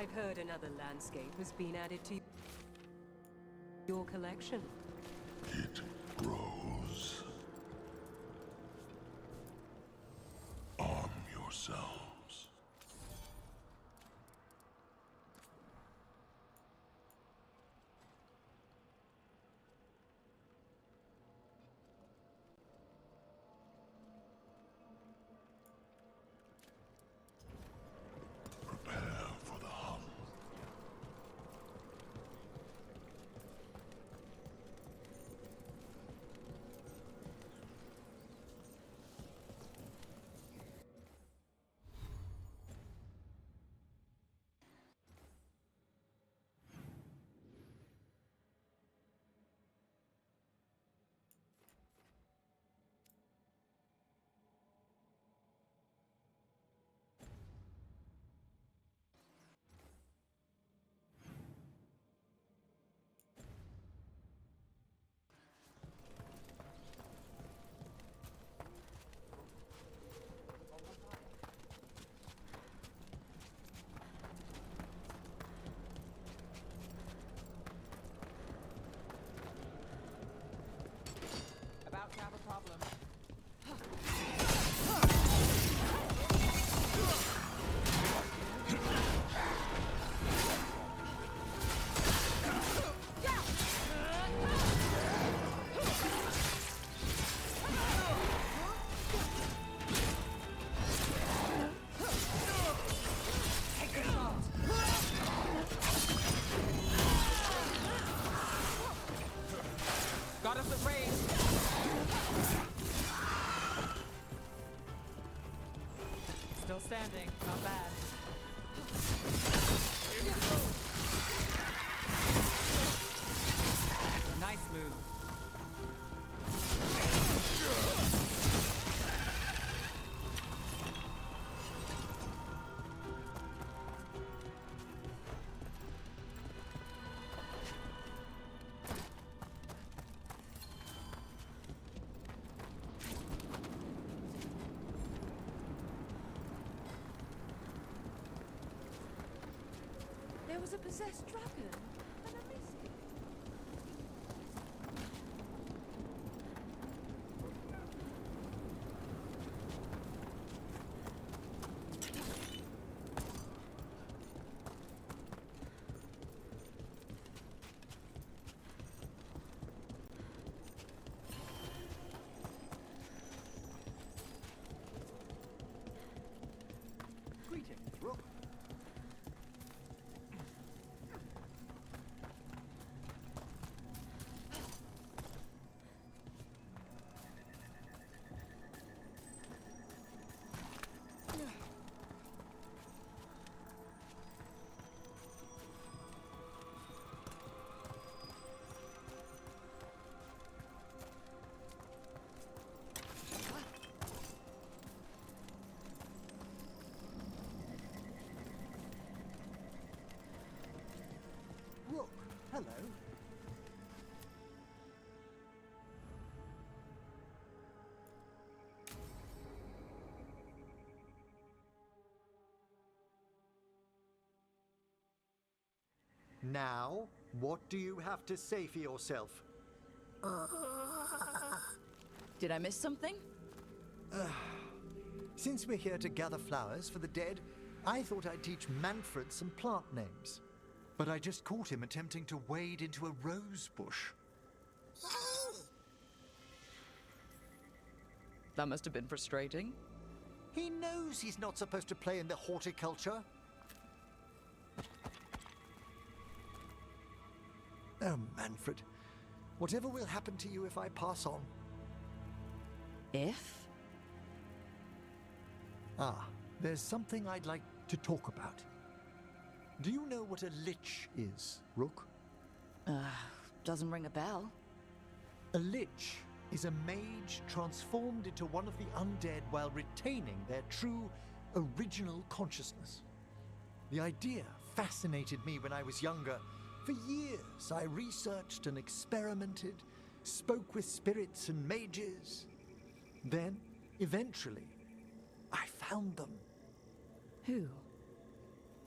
I've heard another landscape has been added to your collection. It grows. Arm yourselves. Prepare for the hunt. About to have a problem. Got us at range. Still standing, not bad. Nice move. There was a possessed dragon and a missing. Greetings, Rook. Rook, hello. Now, what do you have to say for yourself? Did I miss something? Since we're here to gather flowers for the dead, I thought I'd teach Manfred some plant names. But I just caught him attempting to wade into a rose bush. That must have been frustrating. He knows he's not supposed to play in the horticulture. Oh, Manfred. Whatever will happen to you if I pass on? If? Ah, there's something I'd like to talk about. Do you know what a lich is, Rook? Doesn't ring a bell. A lich is a mage transformed into one of the undead while retaining their true, original consciousness. The idea fascinated me when I was younger. For years, I researched and experimented, spoke with spirits and mages. Then, eventually, I found them. Who?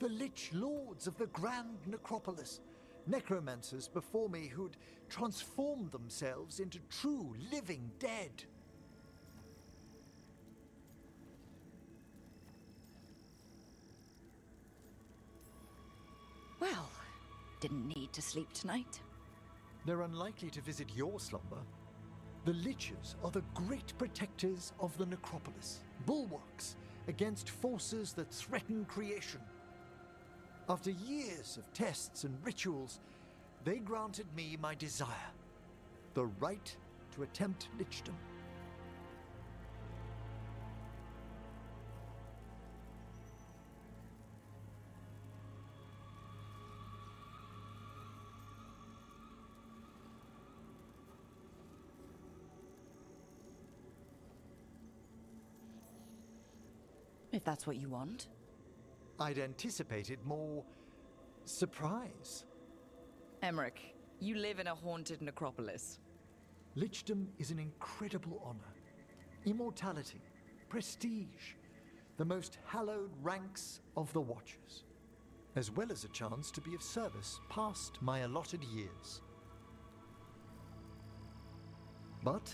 The Lich Lords of the Grand Necropolis. Necromancers before me who'd transformed themselves into true living dead. Well, didn't need to sleep tonight. They're unlikely to visit your slumber. The Liches are the great protectors of the necropolis, bulwarks against forces that threaten creation. After years of tests and rituals, they granted me my desire, the right to attempt lichdom. If that's what you want. I'd anticipated more surprise. Emmerich, you live in a haunted necropolis. Lichdom is an incredible honor. Immortality, prestige, the most hallowed ranks of the Watchers, as well as a chance to be of service past my allotted years. But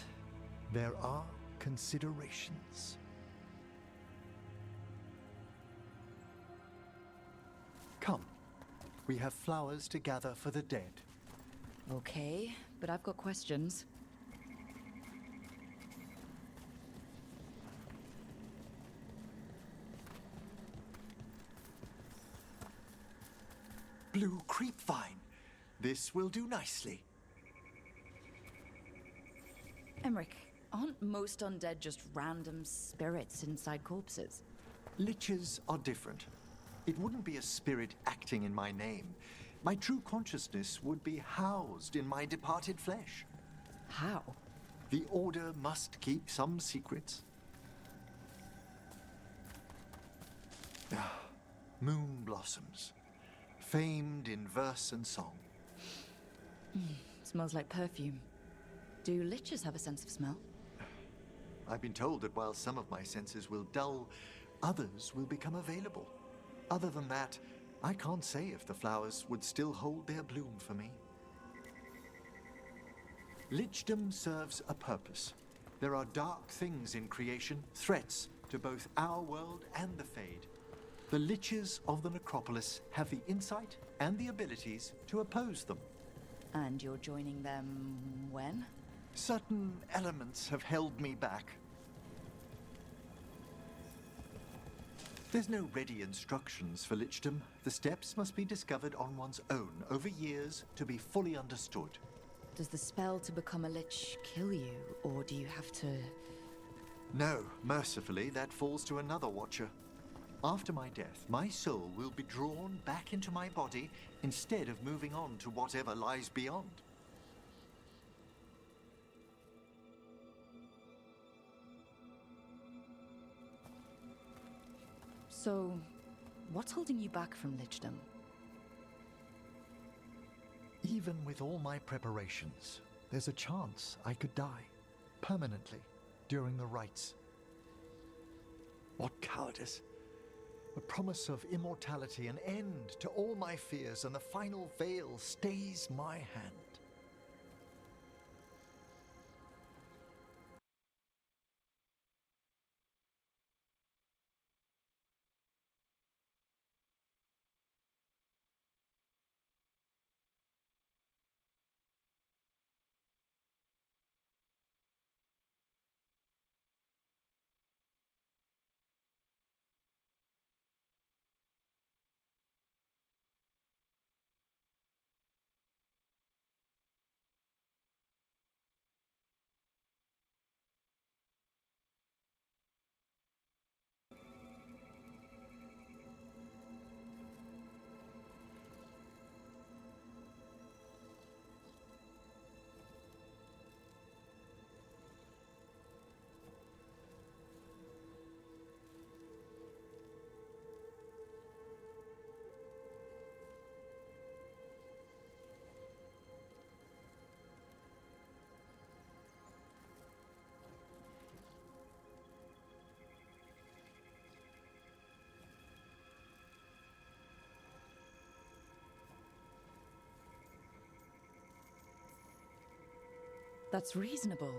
there are considerations. Come, we have flowers to gather for the dead. Okay, but I've got questions. Blue creepvine. This will do nicely. Emmerich, aren't most undead just random spirits inside corpses? Liches are different. It wouldn't be a spirit acting in my name. My true consciousness would be housed in my departed flesh. How? The Order must keep some secrets. Moon blossoms, famed in verse and song. Smells like perfume. Do liches have a sense of smell? I've been told that while some of my senses will dull, others will become available. Other than that, I can't say if the flowers would still hold their bloom for me. Lichdom serves a purpose. There are dark things in creation, threats to both our world and the Fade. The Liches of the Necropolis have the insight and the abilities to oppose them. And you're joining them when? Certain elements have held me back. There's no ready instructions for Lichdom. The steps must be discovered on one's own over years to be fully understood. Does the spell to become a lich kill you, or do you have to... No, mercifully, that falls to another Watcher. After my death, my soul will be drawn back into my body instead of moving on to whatever lies beyond. So, what's holding you back from lichdom? Even with all my preparations, there's a chance I could die permanently during the rites. What cowardice! A promise of immortality, an end to all my fears, and the final veil stays my hand. That's reasonable.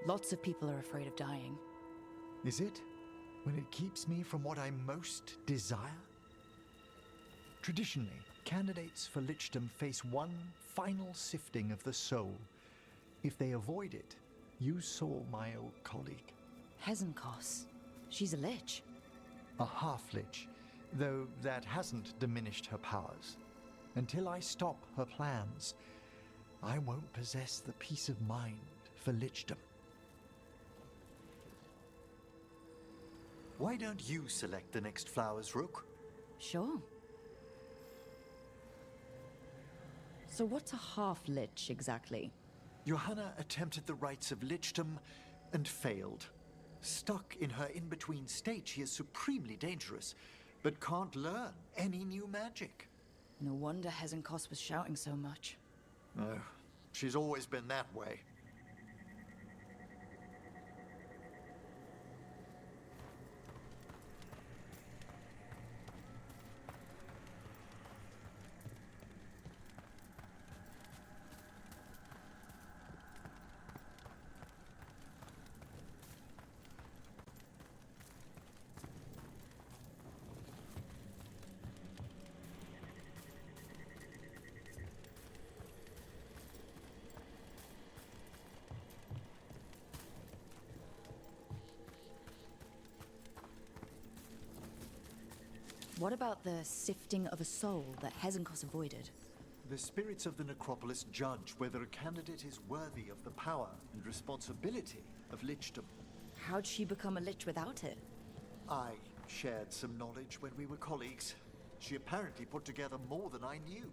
Lots of people are afraid of dying. Is it? When it keeps me from what I most desire? Traditionally, candidates for lichdom face one final sifting of the soul. If they avoid it, you saw my old colleague. Hezenkos. She's a lich. A half-lich, though that hasn't diminished her powers. Until I stop her plans, I won't possess the peace of mind for lichdom. Why don't you select the next flowers, Rook? Sure. So what's a half-lich exactly? Johanna attempted the rites of lichdom and failed. Stuck in her in-between state, she is supremely dangerous, but can't learn any new magic. No wonder Hezenkos was shouting so much. No, she's always been that way. What about the sifting of a soul that Hezenkos avoided? The spirits of the necropolis judge whether a candidate is worthy of the power and responsibility of lichdom. How'd she become a lich without it? I shared some knowledge when we were colleagues. She apparently put together more than I knew.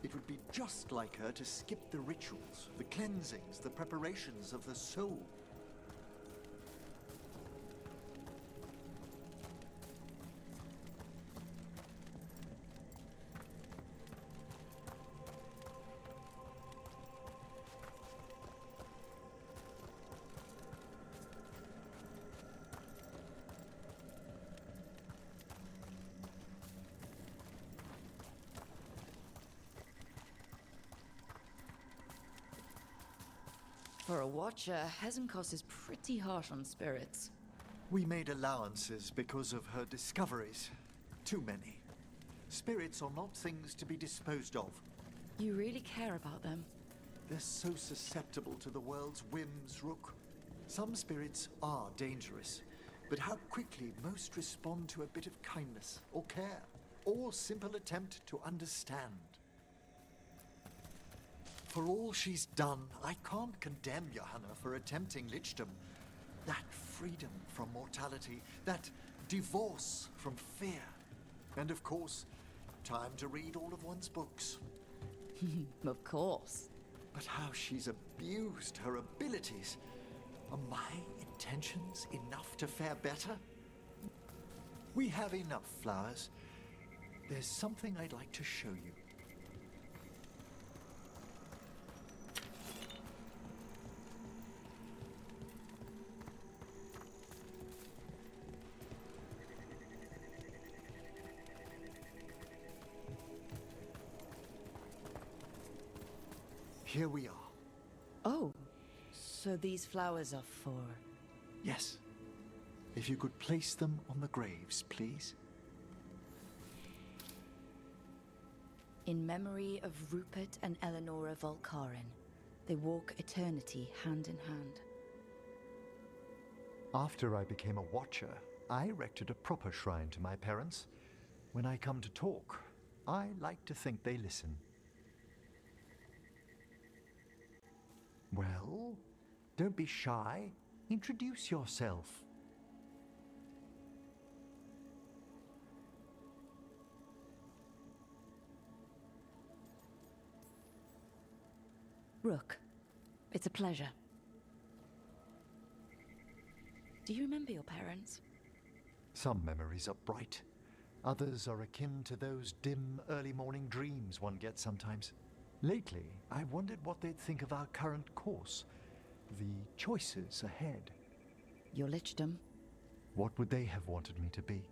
It would be just like her to skip the rituals, the cleansings, the preparations of the soul. For a watcher, Hezenkos is pretty harsh on spirits. We made allowances because of her discoveries. Too many. Spirits are not things to be disposed of. You really care about them? They're so susceptible to the world's whims, Rook. Some spirits are dangerous, but how quickly most respond to a bit of kindness or care, or simple attempt to understand. For all she's done, I can't condemn Johanna for attempting lichdom. That freedom from mortality, that divorce from fear. And of course, time to read all of one's books. Of course. But how she's abused her abilities. Are my intentions enough to fare better? We have enough flowers. There's something I'd like to show you. Here we are. Oh, so these flowers are for... Yes. If you could place them on the graves, please. In memory of Rupert and Eleonora Volkarin, they walk eternity hand in hand. After I became a watcher, I erected a proper shrine to my parents. When I come to talk, I like to think they listen. Well, don't be shy. Introduce yourself. Rook, it's a pleasure. Do you remember your parents? Some memories are bright. Others are akin to those dim early morning dreams one gets sometimes. Lately, I wondered what they'd think of our current course, the choices ahead. Your lichdom? What would they have wanted me to be?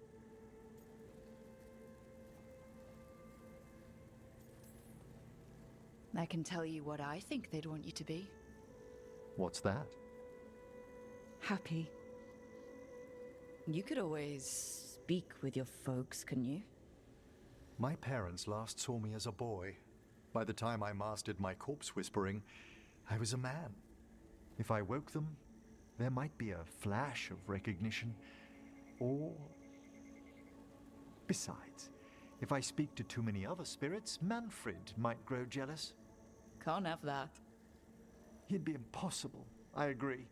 I can tell you what I think they'd want you to be. What's that? Happy. You could always speak with your folks, couldn't you? My parents last saw me as a boy. By the time I mastered my corpse whispering, I was a man. If I woke them, there might be a flash of recognition, or... Besides, if I speak to too many other spirits, Manfred might grow jealous. Can't have that. He'd be impossible, I agree.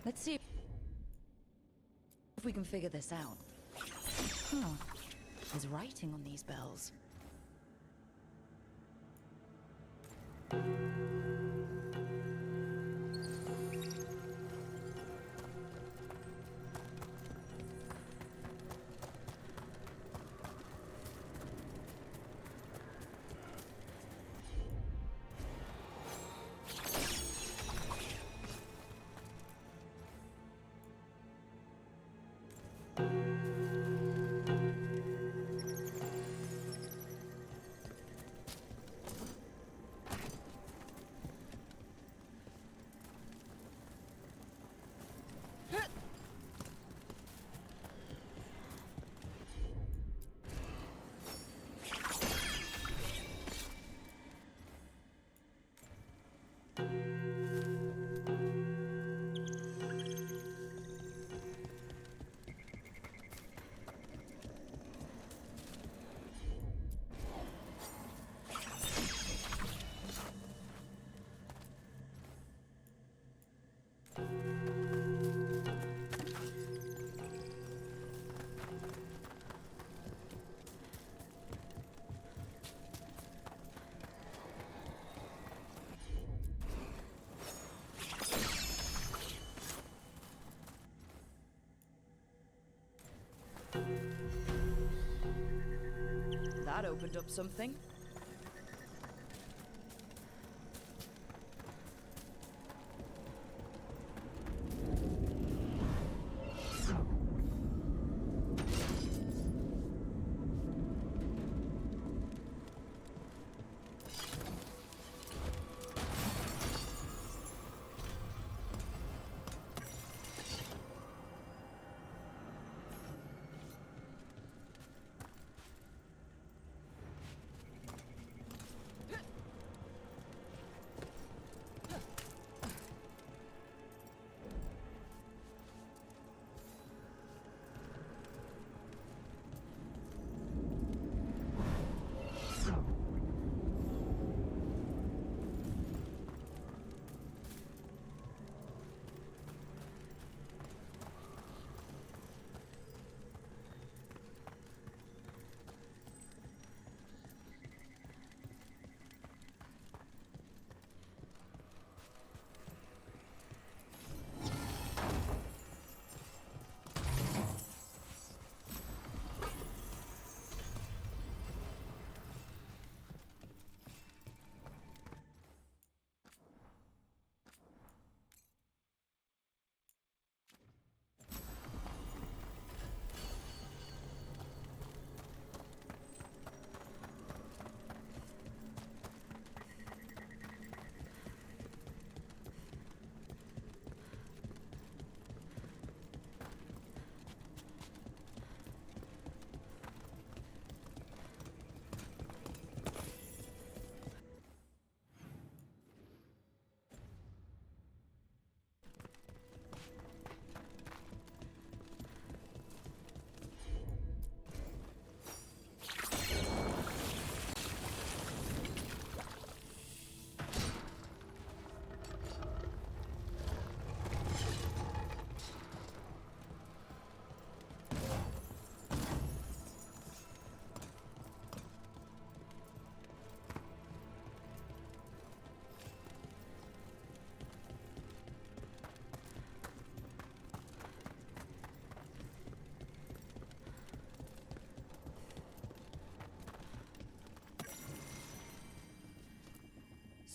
Let's see if we can figure this out. Huh. There's writing on these bells. That opened up something.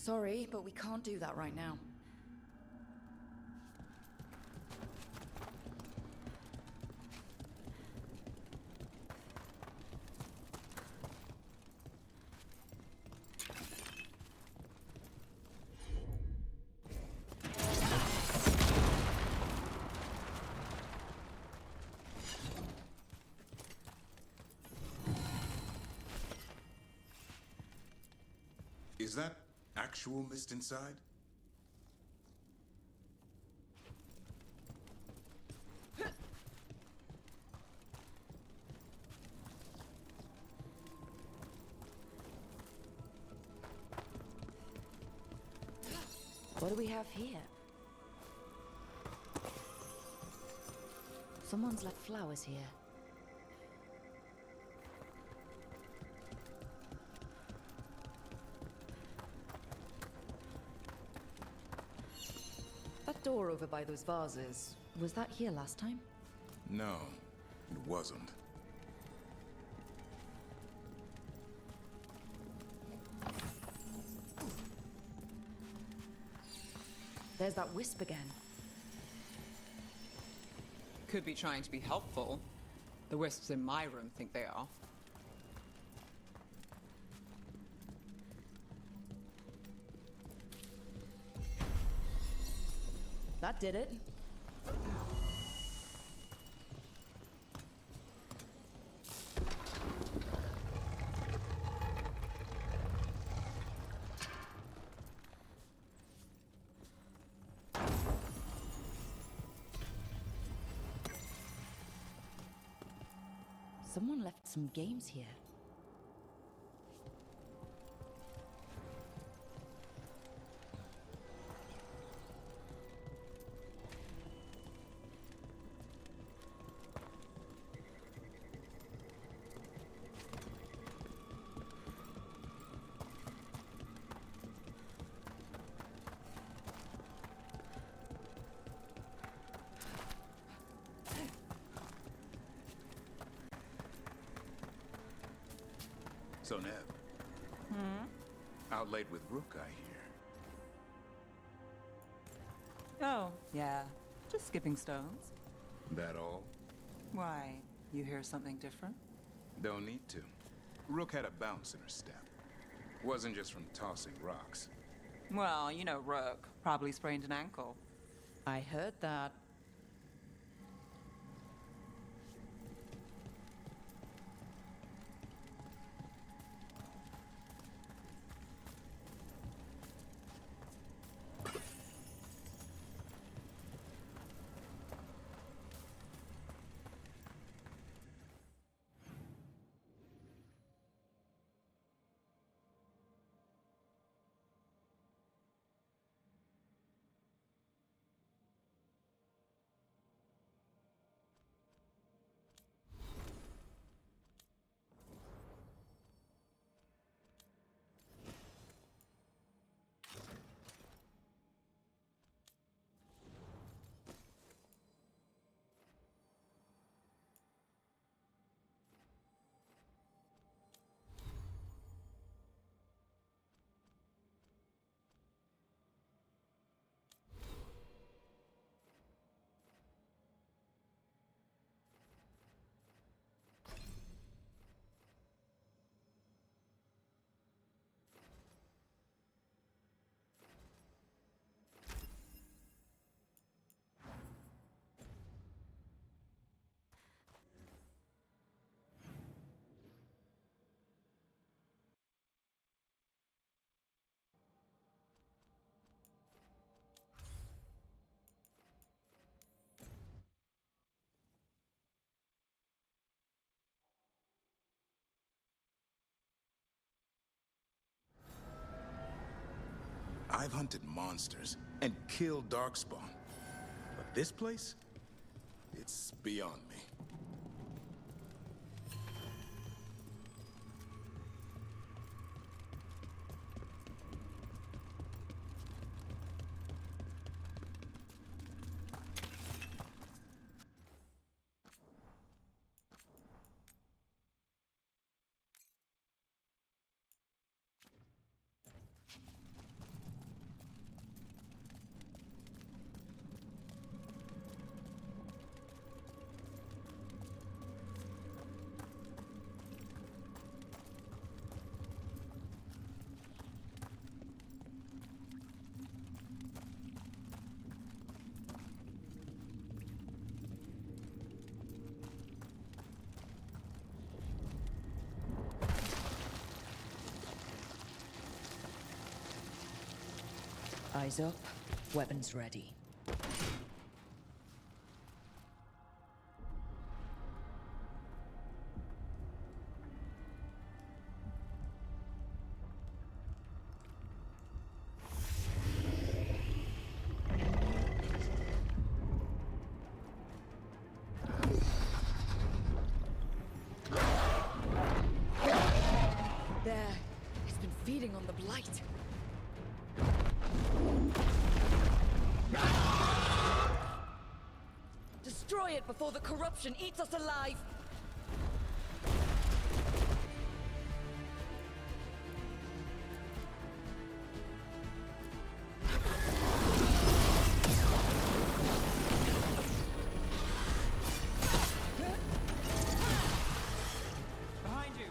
Sorry, but we can't do that right now. Is that actual mist inside? What do we have here? Someone's left flowers here. That door over by those vases, was that here last time? No, it wasn't. There's that wisp again. Could be trying to be helpful. The wisps in my room think they are. That did it. Someone left some games here. So, Neb. Out late with Rook, I hear. Oh, yeah. Just skipping stones. That all? Why? You hear something different? Don't need to. Rook had a bounce in her step. Wasn't just from tossing rocks. Well, you know Rook. Probably sprained an ankle. I heard that. I've hunted monsters and killed Darkspawn. But this place? It's beyond me. Eyes up, weapons ready. There. It's been feeding on the blight. Destroy it before the corruption eats us alive! Behind you!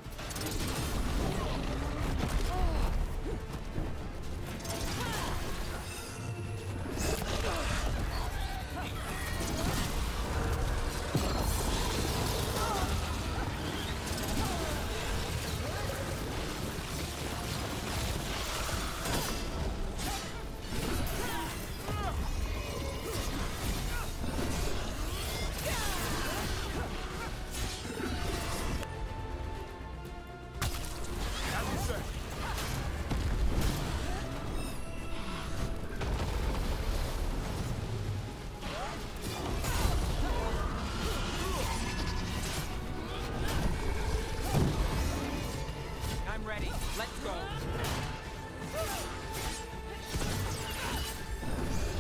I'm ready. Let's go.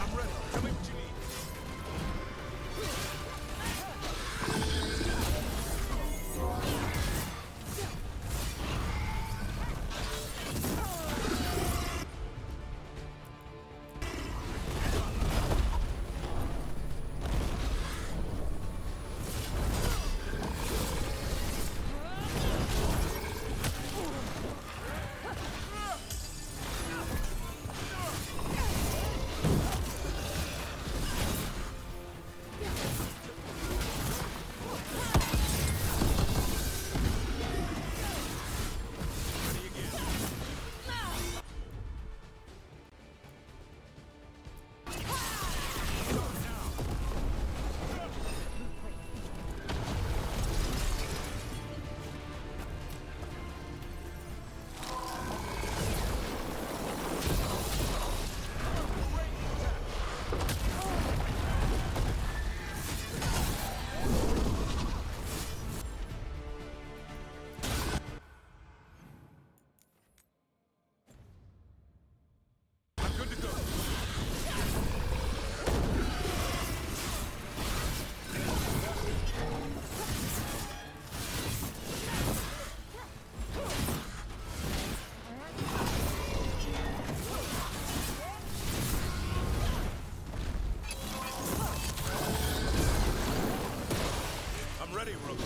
I'm ready. Tell me what you need. I'm good to go. I'm ready, Rook.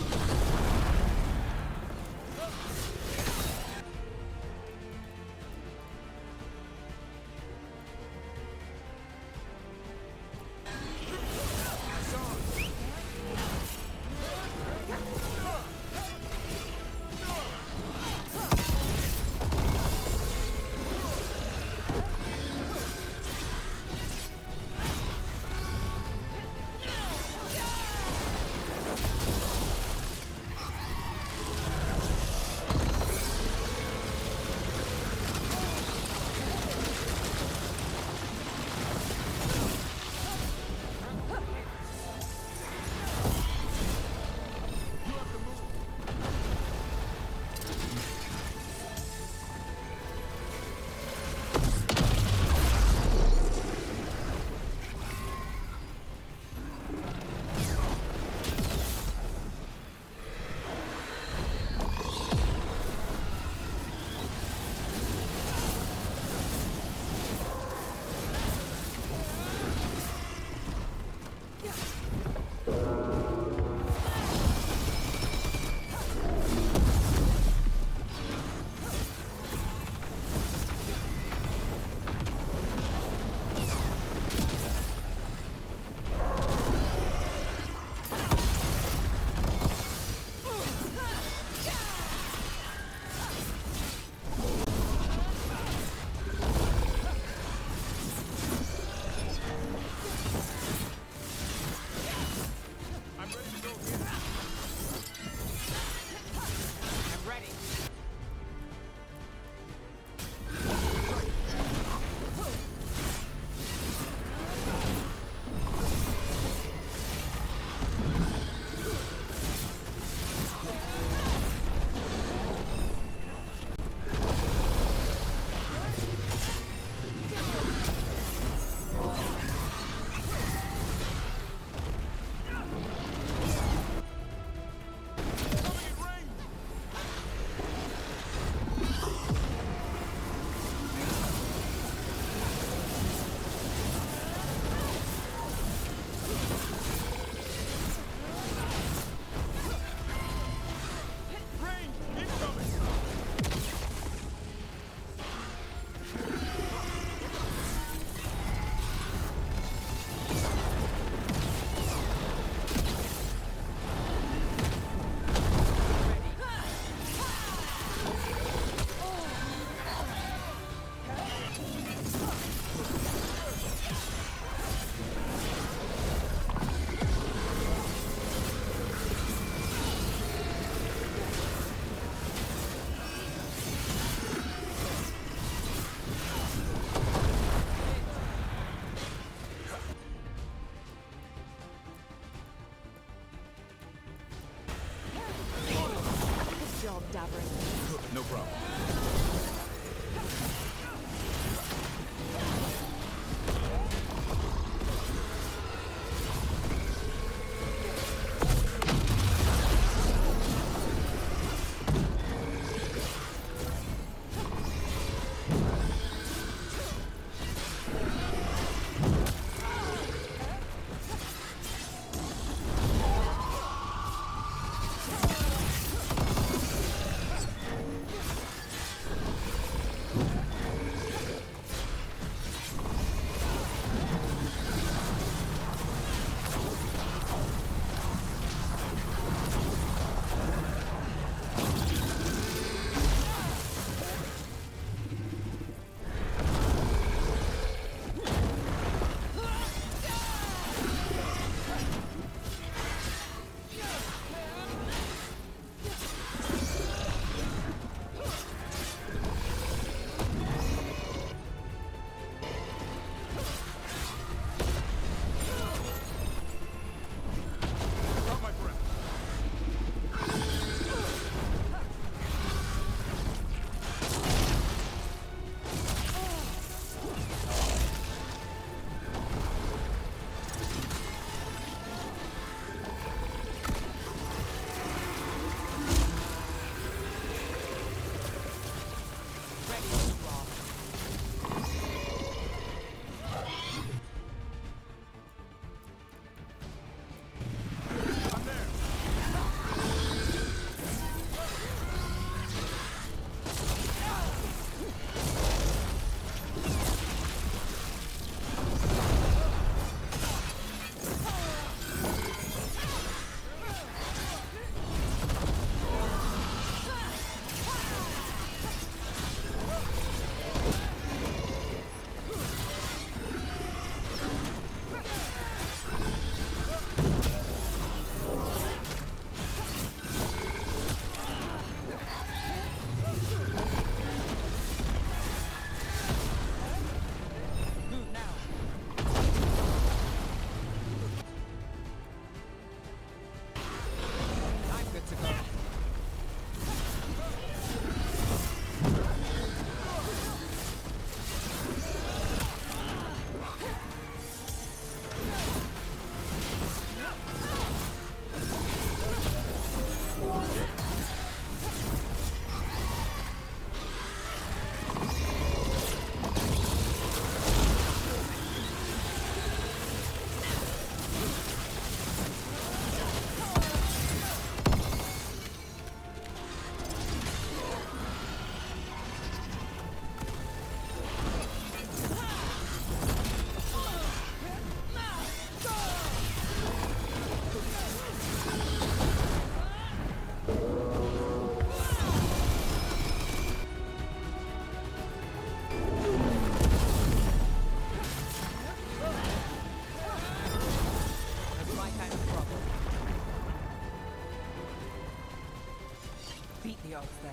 Veilguard's there.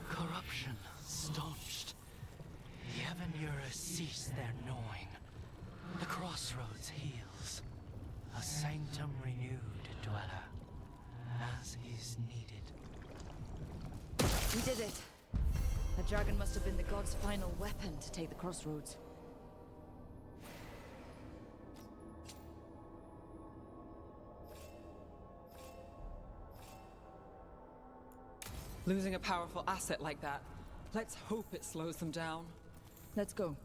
Corruption staunched. The Evanura cease their gnawing. The crossroads heals. A sanctum renewed, dweller, as is needed. We did it. The dragon must have been the god's final weapon to take the crossroads. Losing a powerful asset like that, let's hope it slows them down. Let's go.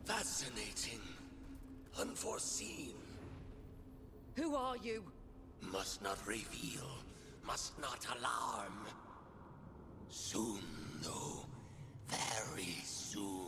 Fascinating. Unforeseen. Who are you? Must not reveal. Must not alarm. Soon, though. Very soon.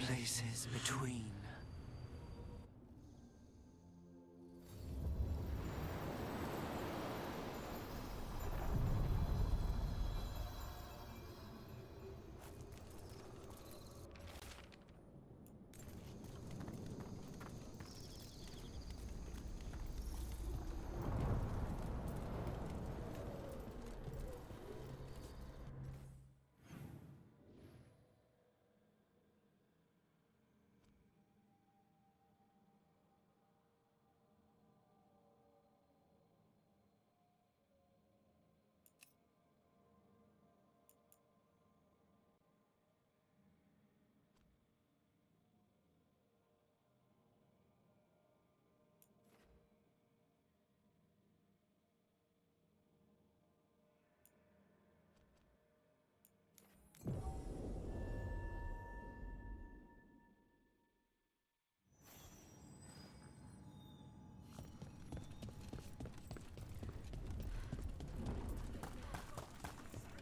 Places between.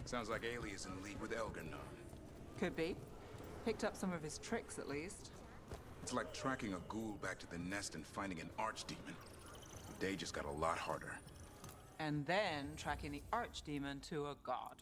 Sounds like Ailey is in league with Elgar'nan. Could be. Picked up some of his tricks, at least. It's like tracking a ghoul back to the nest and finding an archdemon. The day just got a lot harder. And then tracking the archdemon to a god.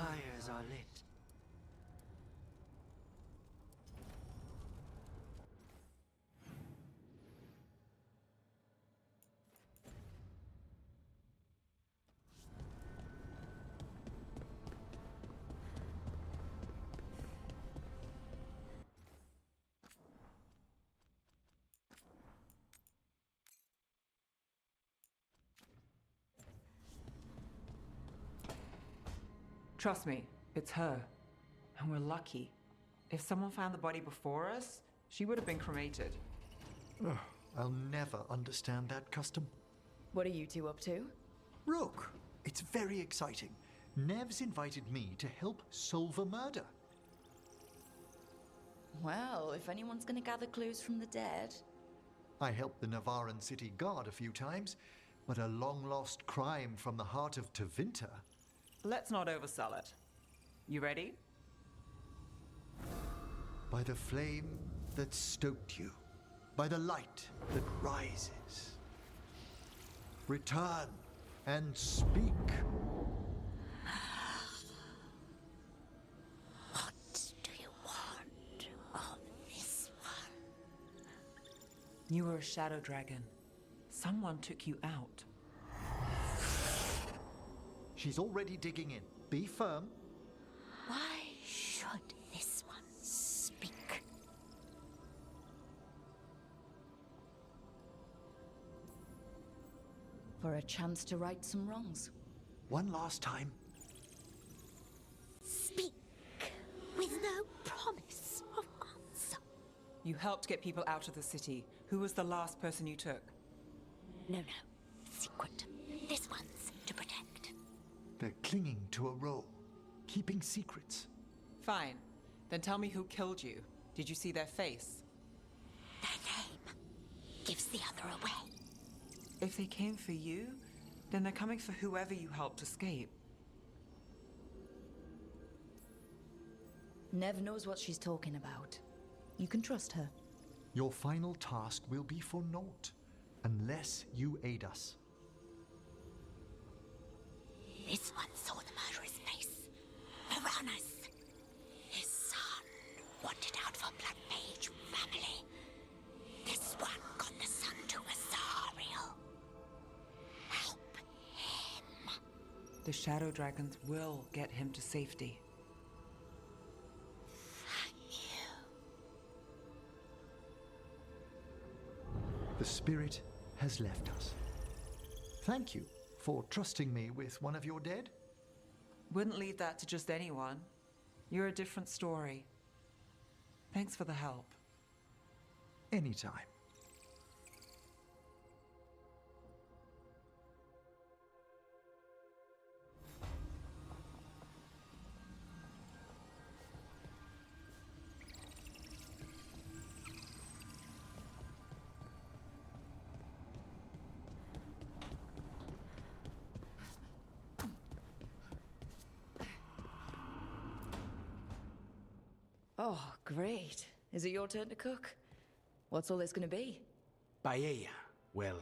fires are lit. Trust me, it's her. And we're lucky. If someone found the body before us, she would have been cremated. Ugh, I'll never understand that custom. What are you two up to? Rook, it's very exciting. Nev's invited me to help solve a murder. Well, if anyone's gonna gather clues from the dead. I helped the Navaran city guard a few times, but a long-lost crime from the heart of Tevinter. Let's not oversell it. You ready? By the flame that stoked you, by the light that rises. Return and speak. What do you want of this one? You were a shadow dragon. Someone took you out. She's already digging in. Be firm. Why should this one speak? For a chance to right some wrongs. One last time. Speak with no promise of answer. You helped get people out of the city. Who was the last person you took? No. Secret. This one's to protect. They're clinging to a role, keeping secrets. Fine. Then tell me who killed you. Did you see their face? Their name gives the other away. If they came for you, then they're coming for whoever you helped escape. Nev knows what she's talking about. You can trust her. Your final task will be for naught, unless you aid us. This one saw the murderer's face. Uranus. His son wanted out for Blood Mage family. This one got the son to Azariel. Help him. The shadow dragons will get him to safety. Thank you. The spirit has left us. Thank you for trusting me with one of your dead. Wouldn't leave that to just anyone. You're a different story. Thanks for the help. Anytime. Oh, great. Is it your turn to cook? What's all this gonna be? Paella. Well,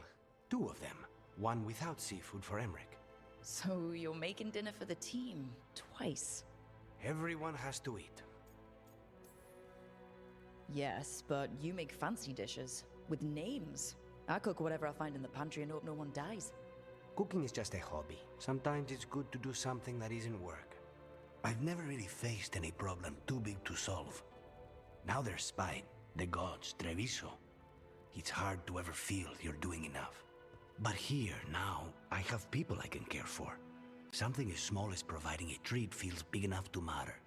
2 of them. One without seafood for Emmerich. So you're making dinner for the team twice? Everyone has to eat. Yes, but you make fancy dishes with names. I cook whatever I find in the pantry and hope no one dies. Cooking is just a hobby. Sometimes it's good to do something that isn't work. I've never really faced any problem too big to solve. Now there's Spine, the gods, Treviso. It's hard to ever feel you're doing enough. But here, now, I have people I can care for. Something as small as providing a treat feels big enough to matter.